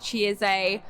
She is a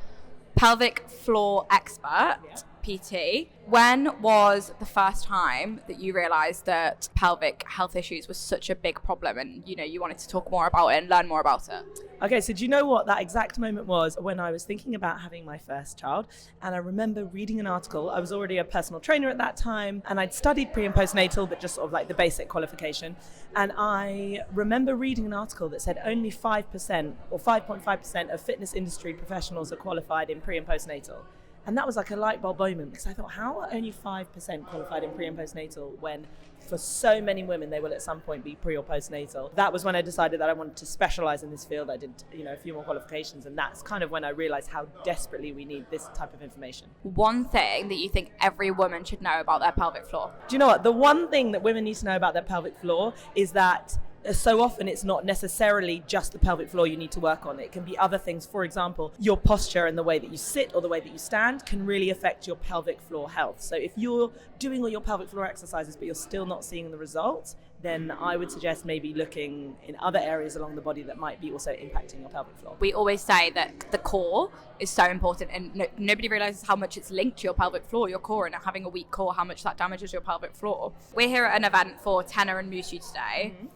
pelvic floor expert, PT. When was the first time that you realised that pelvic health issues was such a big problem and, you wanted to talk more about it and learn more about it? Okay, so do you know what that exact moment was? When I was thinking about having my first child, and I remember reading an article. I was already a personal trainer at that time, and I'd studied pre and postnatal, but just sort of like the basic qualification. And I remember reading an article that said only 5% or 5.5% of fitness industry professionals are qualified in pre and postnatal. And that was like a light bulb moment, because I thought, how are only 5% qualified in pre and postnatal when for so many women they will at some point be pre or postnatal? That was when I decided that I wanted to specialize in this field. I did, a few more qualifications, and that's kind of when I realized how desperately we need this type of information. One thing that you think every woman should know about their pelvic floor? Do you know what? The one thing that women need to know about their pelvic floor is that so often it's not necessarily just the pelvic floor you need to work on. It can be other things. For example, your posture and the way that you sit or the way that you stand can really affect your pelvic floor health. So if you're doing all your pelvic floor exercises but you're still not seeing the results, then I would suggest maybe looking in other areas along the body that might be also impacting your pelvic floor. We always say that the core is so important, and nobody realizes how much it's linked to your pelvic floor, your core, and having a weak core, how much that damages your pelvic floor. We're here at an event for Tenor and MUTU today. Mm-hmm.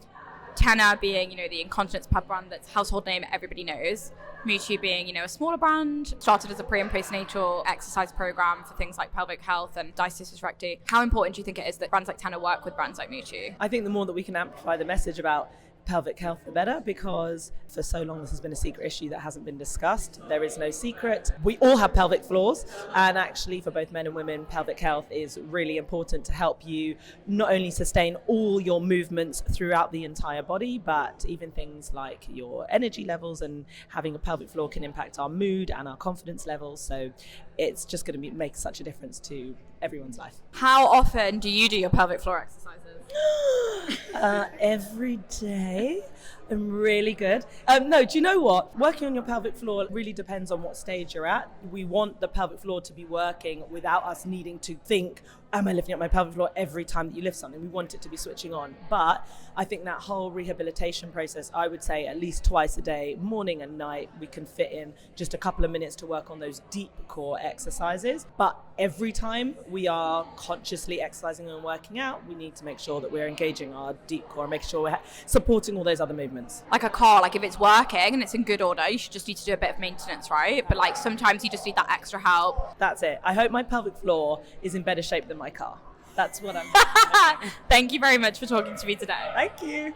Tenor being, the incontinence pad brand that's household name everybody knows. MUTU being, a smaller brand, started as a pre and postnatal exercise program for things like pelvic health and diastasis recti. How important do you think it is that brands like Tenor work with brands like MUTU? I think the more that we can amplify the message about pelvic health, the better, because for so long this has been a secret issue that hasn't been discussed. There is no secret. We all have pelvic floors, and actually for both men and women, pelvic health is really important to help you not only sustain all your movements throughout the entire body, but even things like your energy levels, and having a pelvic floor can impact our mood and our confidence levels. So it's just going to make such a difference to everyone's life. How often do you do your pelvic floor exercises? Every day. I'm really good. No, do you know what? Working on your pelvic floor really depends on what stage you're at. We want the pelvic floor to be working without us needing to think, am I lifting up my pelvic floor every time that you lift something? We want it to be switching on. But I think that whole rehabilitation process, I would say at least twice a day, morning and night, we can fit in just a couple of minutes to work on those deep core exercises. But every time we are consciously exercising and working out, we need to make sure that we're engaging our deep core and making sure we're supporting all those other movements. Like a car, if it's working and it's in good order, you should just need to do a bit of maintenance, right? But sometimes you just need that extra help. That's it. I hope my pelvic floor is in better shape than my car. That's what I'm Thank you very much for talking to me today. Thank you.